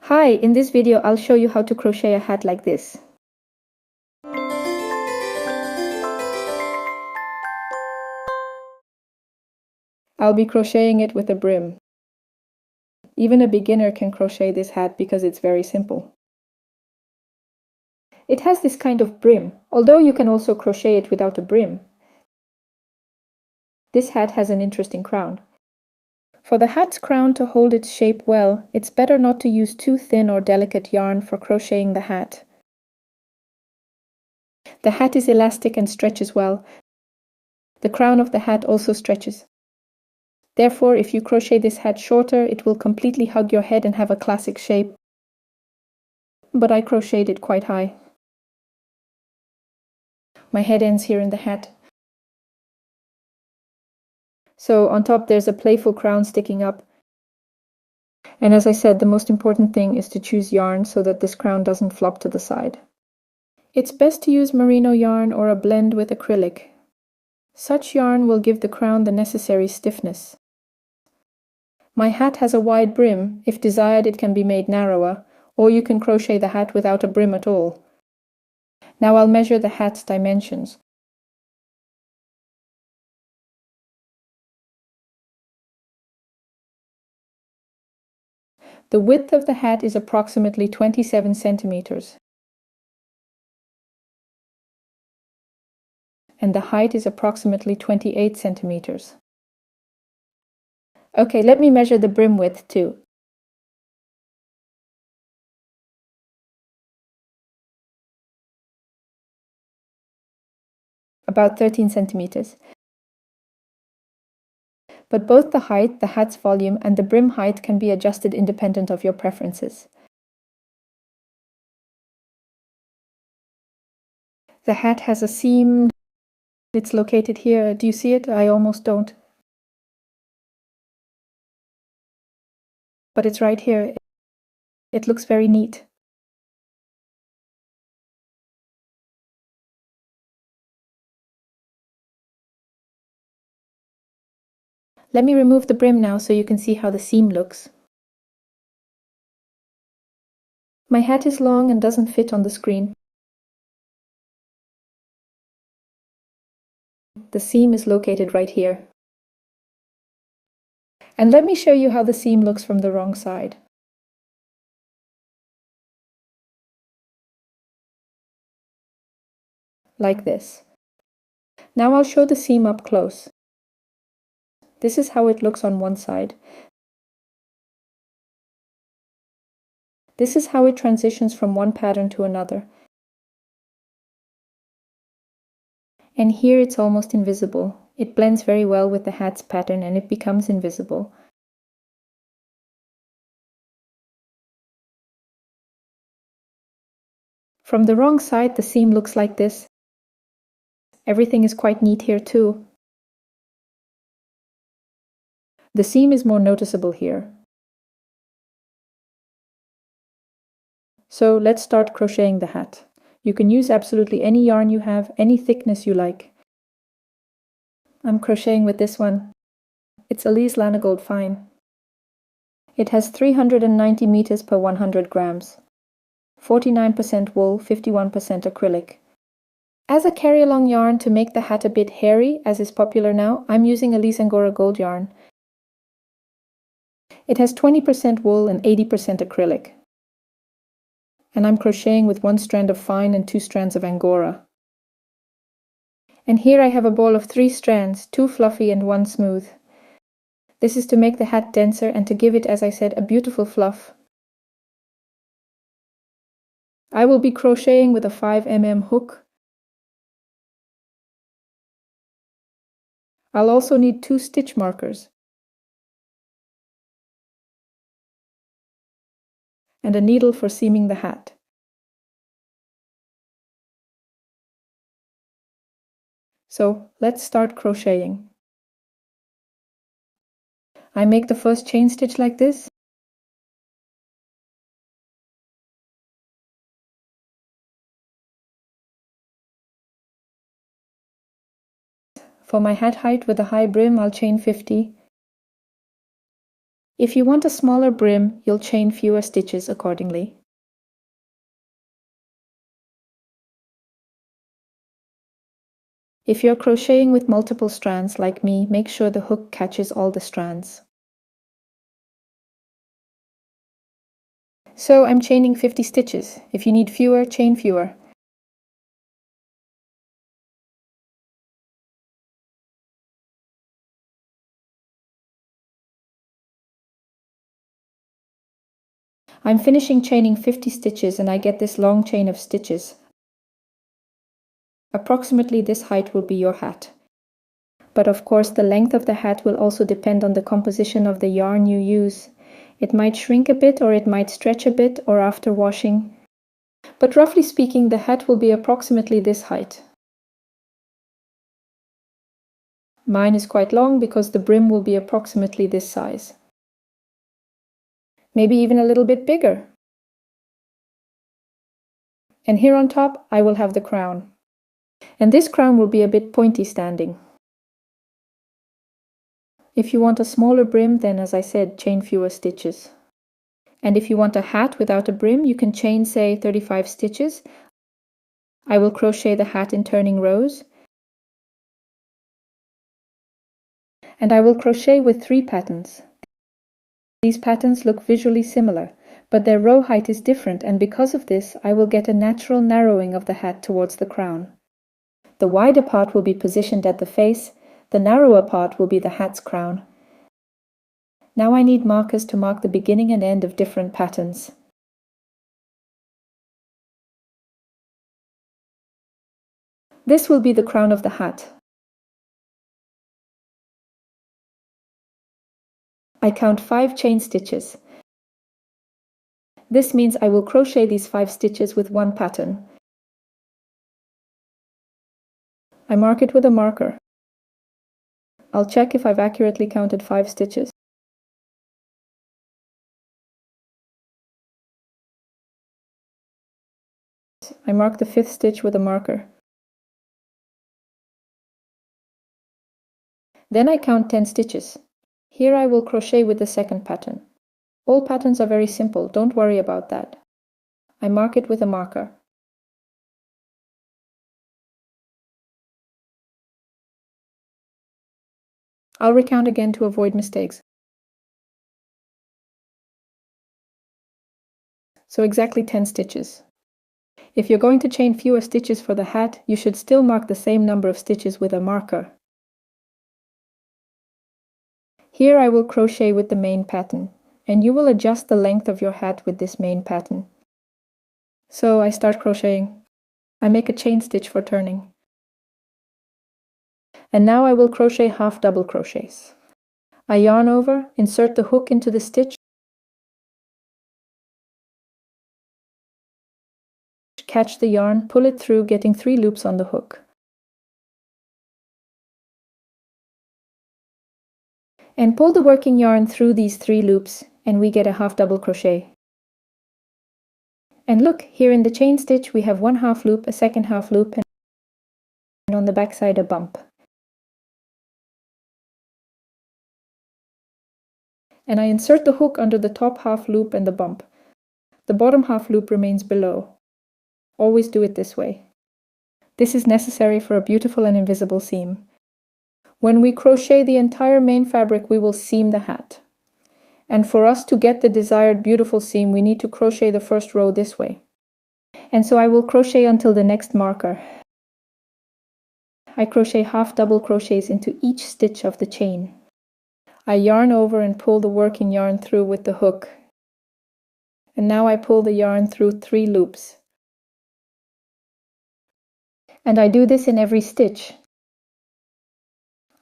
Hi, in this video I'll show you how to crochet a hat like this. I'll be crocheting it with a brim. Even a beginner can crochet this hat because it's very simple. It has this kind of brim, although you can also crochet it without a brim. This hat has an interesting crown. For the hat's crown to hold its shape well, it's better not to use too thin or delicate yarn for crocheting the hat. The hat is elastic and stretches well. The crown of the hat also stretches. Therefore, if you crochet this hat shorter, it will completely hug your head and have a classic shape. But I crocheted it quite high. My head ends here in the hat. So on top there's a playful crown sticking up. And as I said, the most important thing is to choose yarn so that this crown doesn't flop to the side. It's best to use merino yarn or a blend with acrylic. Such yarn will give the crown the necessary stiffness. My hat has a wide brim. If desired, it can be made narrower, or you can crochet the hat without a brim at all. Now I'll measure the hat's dimensions. The width of the hat is approximately 27 centimeters. And the height is approximately 28 centimeters. Okay, let me measure the brim width too. About 13 centimeters. But both the height, the hat's volume, and the brim height can be adjusted independent of your preferences. The hat has a seam. It's located here. Do you see it? I almost don't. But it's right here. It looks very neat. Let me remove the brim now so you can see how the seam looks. My hat is long and doesn't fit on the screen. The seam is located right here. And let me show you how the seam looks from the wrong side. Like this. Now I'll show the seam up close. This is how it looks on one side. This is how it transitions from one pattern to another. And here it's almost invisible. It blends very well with the hat's pattern and it becomes invisible. From the wrong side, the seam looks like this. Everything is quite neat here too. The seam is more noticeable here. So let's start crocheting the hat. You can use absolutely any yarn you have, any thickness you like. I'm crocheting with this one. It's Alize Lanagold Fine. It has 390 meters per 100 grams. 49% wool, 51% acrylic. As a carry-along yarn to make the hat a bit hairy, as is popular now, I'm using Alize Angora Gold yarn. It has 20% wool and 80% acrylic. And I'm crocheting with one strand of fine and 2 strands of Angora. And here I have a ball of 3 strands, 2 fluffy and 1 smooth. This is to make the hat denser and to give it, as I said, a beautiful fluff. I will be crocheting with a 5mm hook. I'll also need 2 stitch markers and a needle for seaming the hat. So let's start crocheting. I make the first chain stitch like this. For my hat height with a high brim, I'll chain 50. If you want a smaller brim, you'll chain fewer stitches accordingly. If you're crocheting with multiple strands like me, make sure the hook catches all the strands. So I'm chaining 50 stitches. If you need fewer, chain fewer. I'm finishing chaining 50 stitches and I get this long chain of stitches. Approximately this height will be your hat. But of course the length of the hat will also depend on the composition of the yarn you use. It might shrink a bit or it might stretch a bit or after washing. But roughly speaking, the hat will be approximately this height. Mine is quite long because the brim will be approximately this size. Maybe even a little bit bigger. And here on top I will have the crown. And this crown will be a bit pointy standing. If you want a smaller brim, then as I said, chain fewer stitches. And if you want a hat without a brim, you can chain, say, 35 stitches. I will crochet the hat in turning rows. And I will crochet with 3 patterns. These patterns look visually similar, but their row height is different, and because of this, I will get a natural narrowing of the hat towards the crown. The wider part will be positioned at the face, the narrower part will be the hat's crown. Now I need markers to mark the beginning and end of different patterns. This will be the crown of the hat. I count 5 chain stitches. This means I will crochet these 5 stitches with 1 pattern. I mark it with a marker. I'll check if I've accurately counted 5 stitches. I mark the 5th stitch with a marker. Then I count 10 stitches. Here I will crochet with the second pattern. All patterns are very simple, don't worry about that. I mark it with a marker. I'll recount again to avoid mistakes. So exactly 10 stitches. If you're going to chain fewer stitches for the hat, you should still mark the same number of stitches with a marker. Here I will crochet with the main pattern, and you will adjust the length of your hat with this main pattern. So I start crocheting. I make a chain stitch for turning. And now I will crochet half double crochets. I yarn over, insert the hook into the stitch, catch the yarn, pull it through, getting 3 loops on the hook. And pull the working yarn through these 3 loops, and we get a half double crochet. And look, here in the chain stitch we have 1 half loop, a second half loop, and on the back side a bump. And I insert the hook under the top half loop and the bump. The bottom half loop remains below. Always do it this way. This is necessary for a beautiful and invisible seam. When we crochet the entire main fabric, we will seam the hat. And for us to get the desired beautiful seam, we need to crochet the first row this way. And so I will crochet until the next marker. I crochet half double crochets into each stitch of the chain. I yarn over and pull the working yarn through with the hook. And now I pull the yarn through 3 loops. And I do this in every stitch.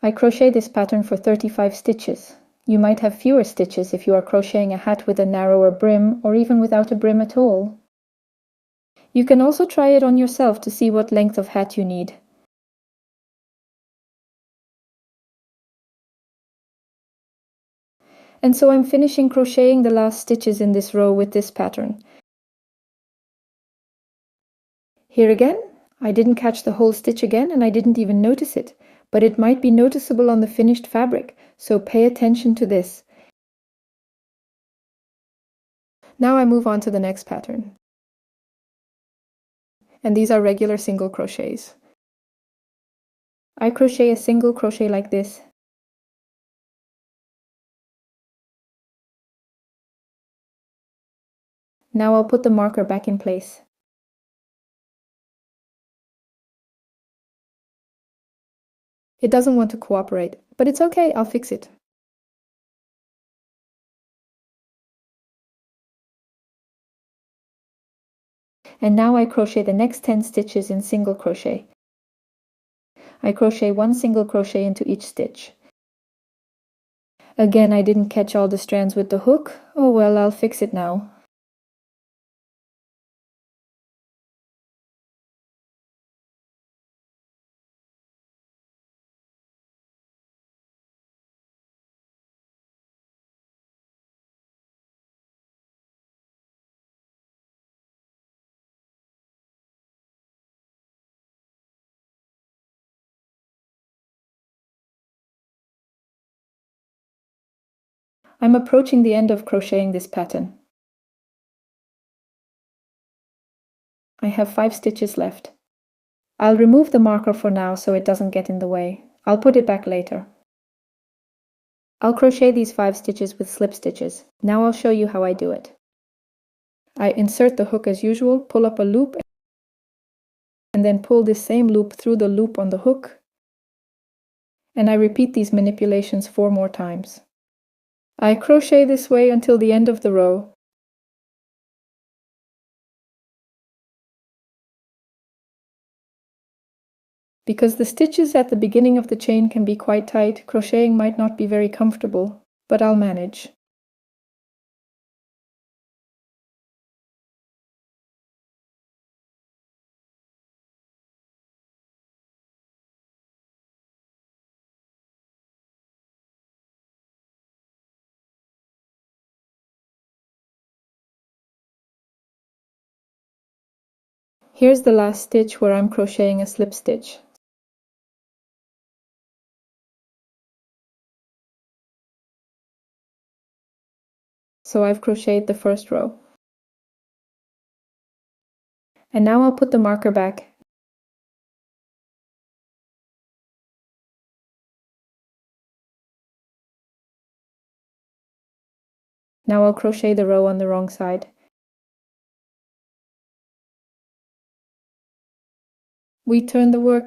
I crochet this pattern for 35 stitches. You might have fewer stitches if you are crocheting a hat with a narrower brim or even without a brim at all. You can also try it on yourself to see what length of hat you need. And so I'm finishing crocheting the last stitches in this row with this pattern. Here again, I didn't catch the whole stitch again and I didn't even notice it, but it might be noticeable on the finished fabric, so pay attention to this. Now I move on to the next pattern. And these are regular single crochets. I crochet a single crochet like this. Now I'll put the marker back in place. It doesn't want to cooperate, but it's okay, I'll fix it. And now I crochet the next 10 stitches in single crochet. I crochet 1 single crochet into each stitch. Again, I didn't catch all the strands with the hook. Oh well, I'll fix it now. I'm approaching the end of crocheting this pattern. I have 5 stitches left. I'll remove the marker for now so it doesn't get in the way. I'll put it back later. I'll crochet these 5 stitches with slip stitches. Now I'll show you how I do it. I insert the hook as usual, pull up a loop, and then pull this same loop through the loop on the hook. And I repeat these manipulations 4 more times. I crochet this way until the end of the row. Because the stitches at the beginning of the chain can be quite tight, crocheting might not be very comfortable, but I'll manage. Here's the last stitch where I'm crocheting a slip stitch. So I've crocheted the first row. And now I'll put the marker back. Now I'll crochet the row on the wrong side. We turn the work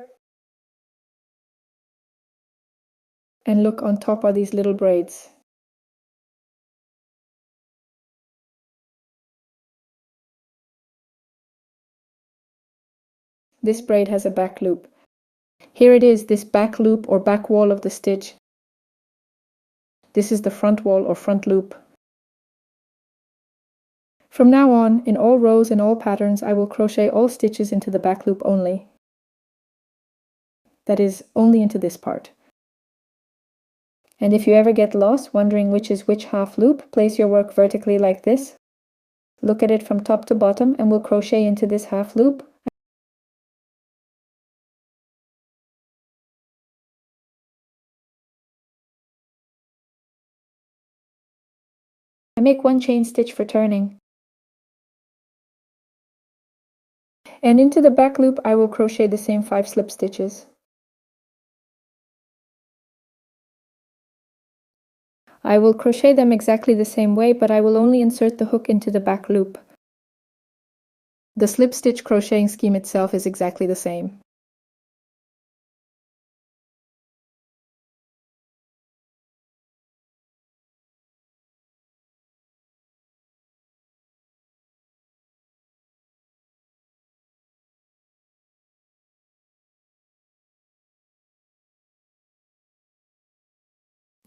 and look, on top are these little braids. This braid has a back loop. Here it is, this back loop or back wall of the stitch. This is the front wall or front loop. From now on, in all rows and all patterns, I will crochet all stitches into the back loop only. That is, only into this part. And if you ever get lost, wondering which is which half loop, place your work vertically like this. Look at it from top to bottom and we'll crochet into this half loop. I make 1 chain stitch for turning. And into the back loop I will crochet the same 5 slip stitches. I will crochet them exactly the same way, but I will only insert the hook into the back loop. The slip stitch crocheting scheme itself is exactly the same.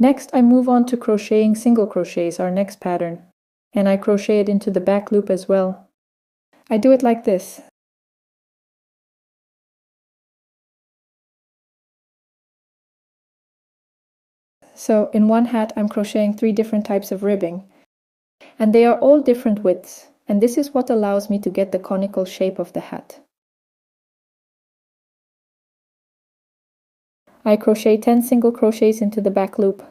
Next, I move on to crocheting single crochets, our next pattern, and I crochet it into the back loop as well. I do it like this. So in one hat I'm crocheting 3 different types of ribbing, and they are all different widths, and this is what allows me to get the conical shape of the hat. I crochet 10 single crochets into the back loop.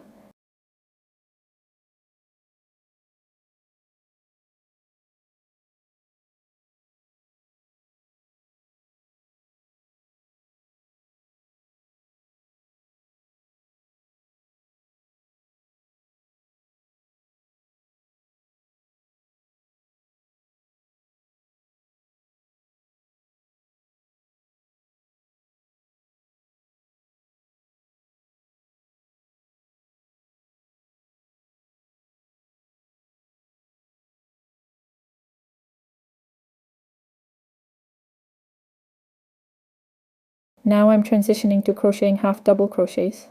Now I'm transitioning to crocheting half double crochets.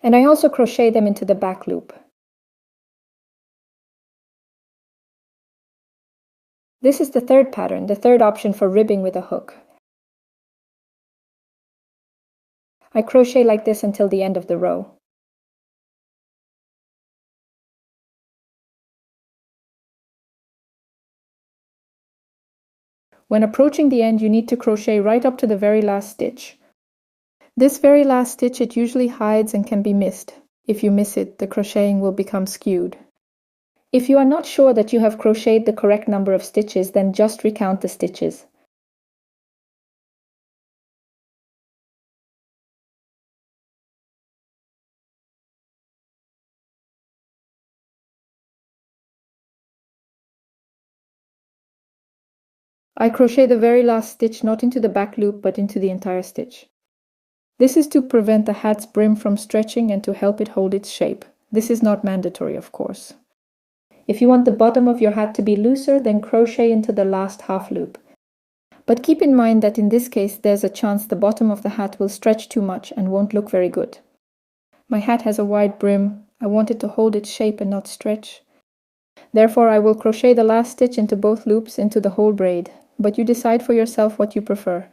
And I also crochet them into the back loop. This is the third pattern, the third option for ribbing with a hook. I crochet like this until the end of the row. When approaching the end, you need to crochet right up to the very last stitch. This very last stitch, it usually hides and can be missed. If you miss it, the crocheting will become skewed. If you are not sure that you have crocheted the correct number of stitches, then just recount the stitches. I crochet the very last stitch not into the back loop but into the entire stitch. This is to prevent the hat's brim from stretching and to help it hold its shape. This is not mandatory, of course. If you want the bottom of your hat to be looser, then crochet into the last half loop. But keep in mind that in this case there's a chance the bottom of the hat will stretch too much and won't look very good. My hat has a wide brim. I want it to hold its shape and not stretch. Therefore, I will crochet the last stitch into both loops into the whole braid, but you decide for yourself what you prefer.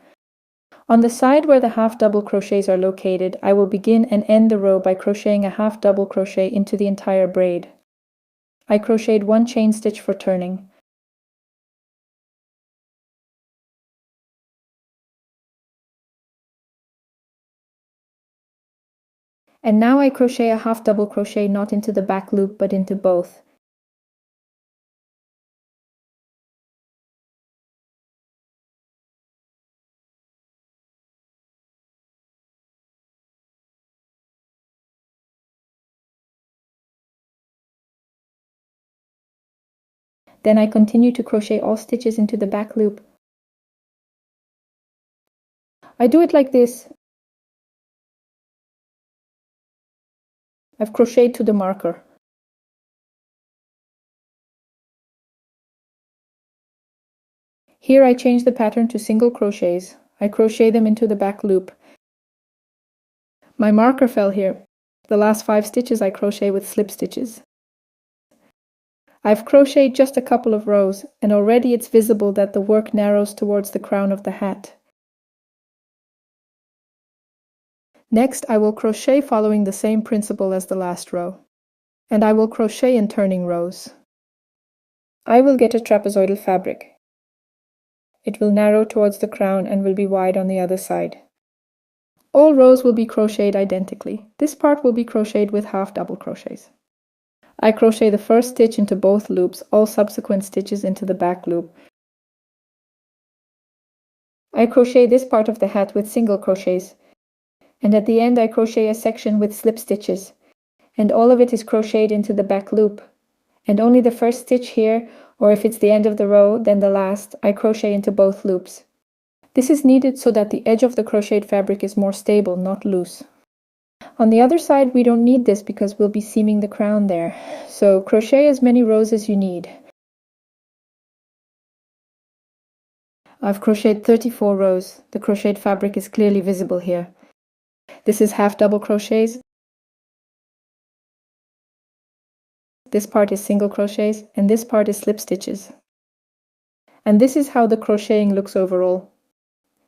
On the side where the half double crochets are located, I will begin and end the row by crocheting a half double crochet into the entire braid. I crocheted one chain stitch for turning. And now I crochet a half double crochet not into the back loop but into both. Then I continue to crochet all stitches into the back loop. I do it like this. I've crocheted to the marker. Here I change the pattern to single crochets. I crochet them into the back loop. My marker fell here. The last 5 stitches I crochet with slip stitches. I've crocheted just a couple of rows, and already it's visible that the work narrows towards the crown of the hat. Next, I will crochet following the same principle as the last row, and I will crochet in turning rows. I will get a trapezoidal fabric. It will narrow towards the crown and will be wide on the other side. All rows will be crocheted identically. This part will be crocheted with half double crochets. I crochet the first stitch into both loops, all subsequent stitches into the back loop. I crochet this part of the hat with single crochets, and at the end I crochet a section with slip stitches, and all of it is crocheted into the back loop. And only the first stitch here, or if it's the end of the row, then the last, I crochet into both loops. This is needed so that the edge of the crocheted fabric is more stable, not loose. On the other side, we don't need this because we'll be seaming the crown there. So crochet as many rows as you need. I've crocheted 34 rows. The crocheted fabric is clearly visible here. This is half double crochets. This part is single crochets, and this part is slip stitches. And this is how the crocheting looks overall.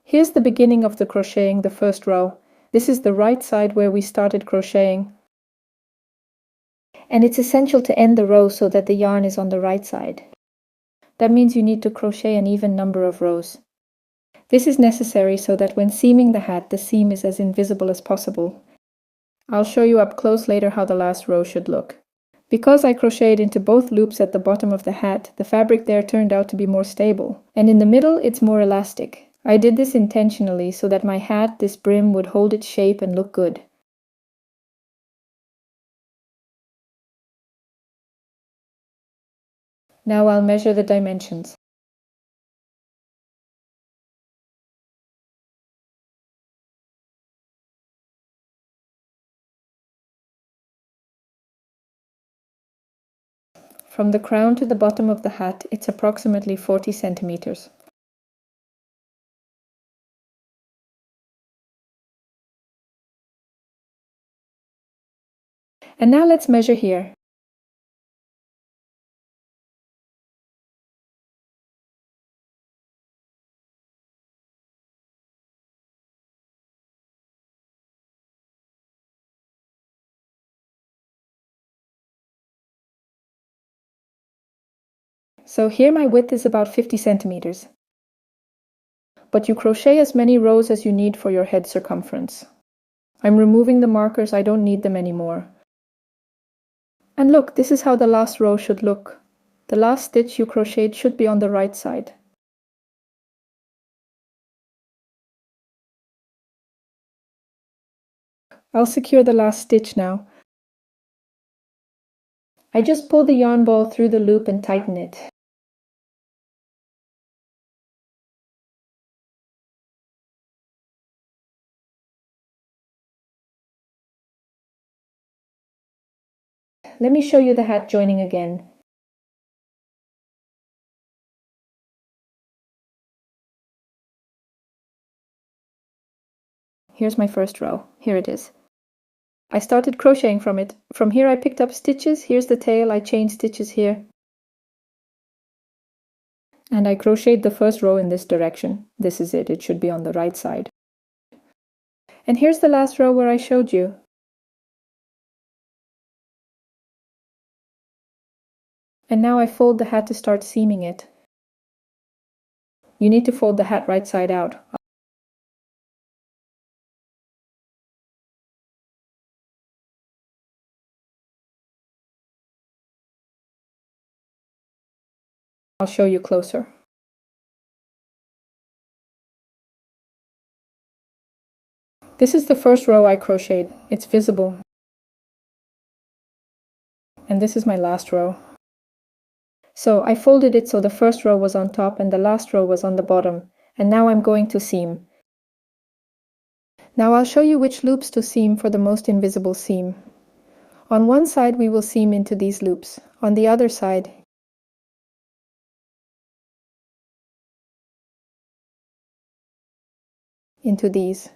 Here's the beginning of the crocheting, the first row. This is the right side where we started crocheting. And it's essential to end the row so that the yarn is on the right side. That means you need to crochet an even number of rows. This is necessary so that when seaming the hat, the seam is as invisible as possible. I'll show you up close later how the last row should look. Because I crocheted into both loops at the bottom of the hat, the fabric there turned out to be more stable. And in the middle, it's more elastic. I did this intentionally so that my hat, this brim, would hold its shape and look good. Now I'll measure the dimensions. From the crown to the bottom of the hat, it's approximately 40 centimeters. And now let's measure here. So here my width is about 50 centimeters. But you crochet as many rows as you need for your head circumference. I'm removing the markers, I don't need them anymore. And look, this is how the last row should look. The last stitch you crocheted should be on the right side. I'll secure the last stitch now. I just pull the yarn ball through the loop and tighten it. Let me show you the hat joining again. Here's my first row. Here it is. I started crocheting from it. From here I picked up stitches. Here's the tail. I chained stitches here. And I crocheted the first row in this direction. This is it. It should be on the right side. And here's the last row where I showed you. And now I fold the hat to start seaming it. You need to fold the hat right side out. I'll show you closer. This is the first row I crocheted. It's visible. And this is my last row. So I folded it so the first row was on top and the last row was on the bottom. And now I'm going to seam. Now I'll show you which loops to seam for the most invisible seam. On one side we will seam into these loops. On the other side, into these.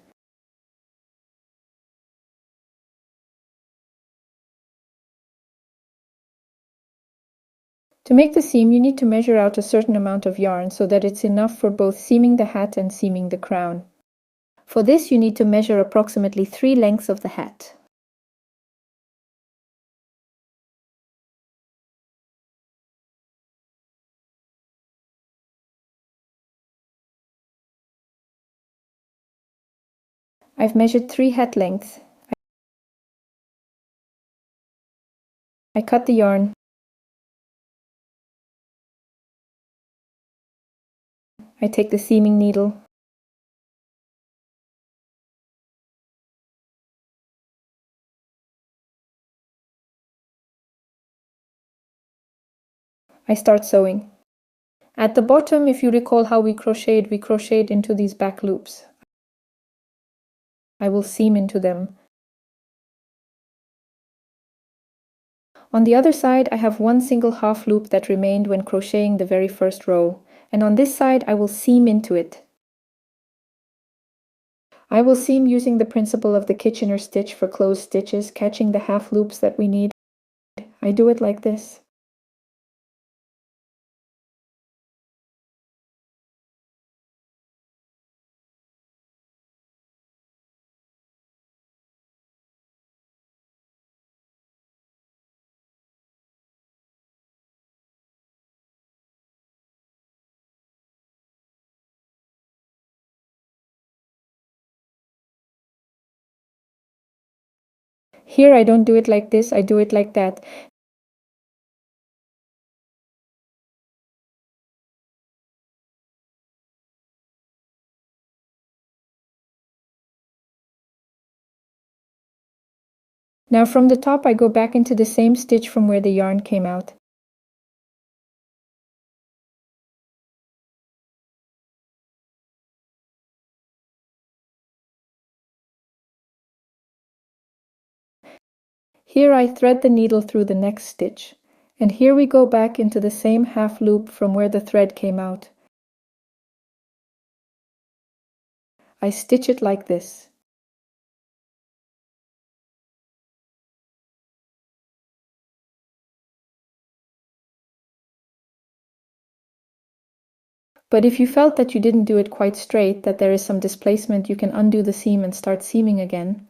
To make the seam, you need to measure out a certain amount of yarn so that it's enough for both seaming the hat and seaming the crown. For this, you need to measure approximately 3 lengths of the hat. I've measured 3 hat lengths. I cut the yarn. I take the seaming needle. I start sewing. At the bottom, if you recall how we crocheted into these back loops. I will seam into them. On the other side, I have one single half loop that remained when crocheting the very first row, and on this side I will seam into it. I will seam using the principle of the Kitchener stitch for closed stitches, catching the half loops that we need. I do it like this. Here I don't do it like this, I do it like that. Now from the top I go back into the same stitch from where the yarn came out. Here I thread the needle through the next stitch, and here we go back into the same half loop from where the thread came out. I stitch it like this. But if you felt that you didn't do it quite straight, that there is some displacement, you can undo the seam and start seaming again.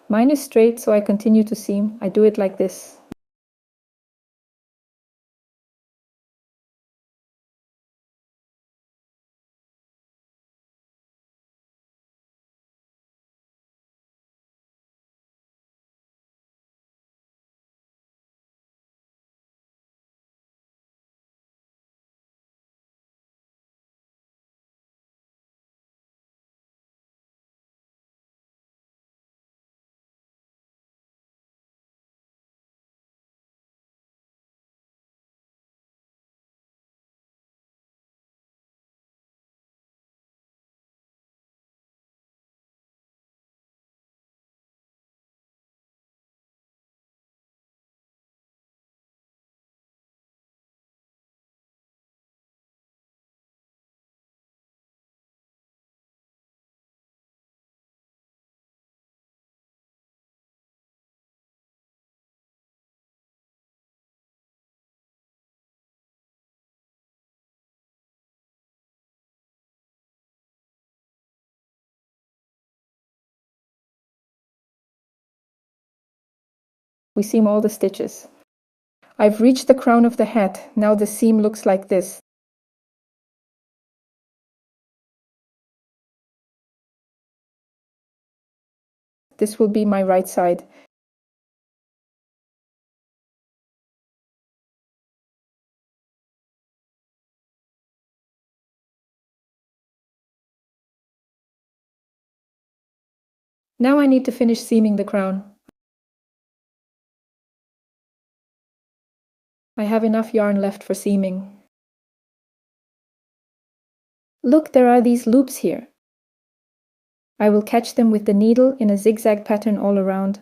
Mine is straight, so I continue to seam. I do it like this. We seam all the stitches. I've reached the crown of the hat. Now the seam looks like this. This will be my right side. Now I need to finish seaming the crown. I have enough yarn left for seaming. Look, there are these loops here. I will catch them with the needle in a zigzag pattern all around.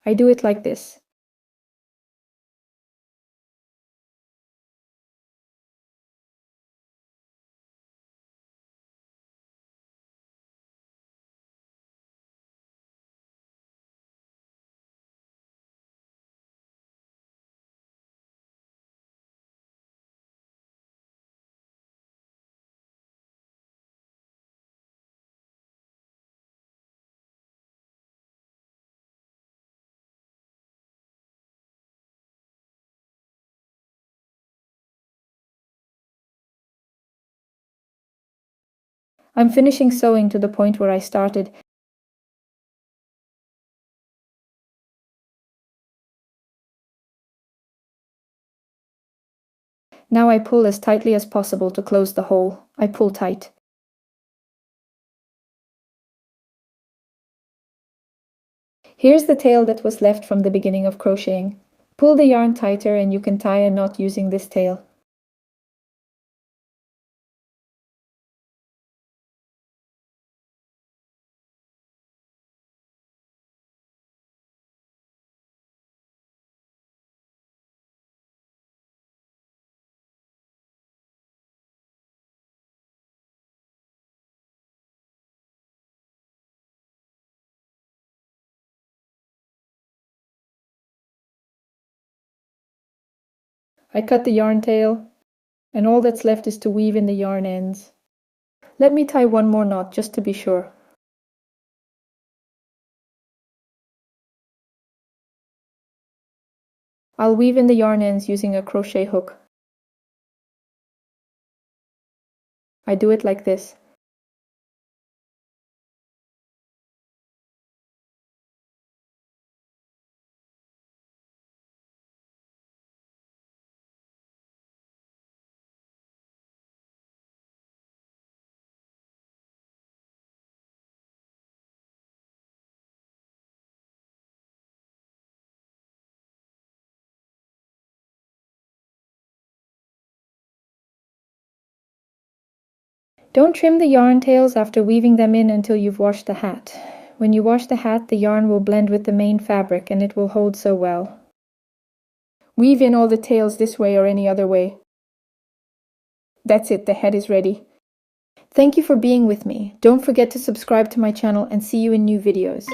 I do it like this. I'm finishing sewing to the point where I started. Now I pull as tightly as possible to close the hole. I pull tight. Here's the tail that was left from the beginning of crocheting. Pull the yarn tighter and you can tie a knot using this tail. I cut the yarn tail, and all that's left is to weave in the yarn ends. Let me tie one more knot just to be sure. I'll weave in the yarn ends using a crochet hook. I do it like this. Don't trim the yarn tails after weaving them in until you've washed the hat. When you wash the hat, the yarn will blend with the main fabric and it will hold so well. Weave in all the tails this way or any other way. That's it, the head is ready. Thank you for being with me. Don't forget to subscribe to my channel and see you in new videos.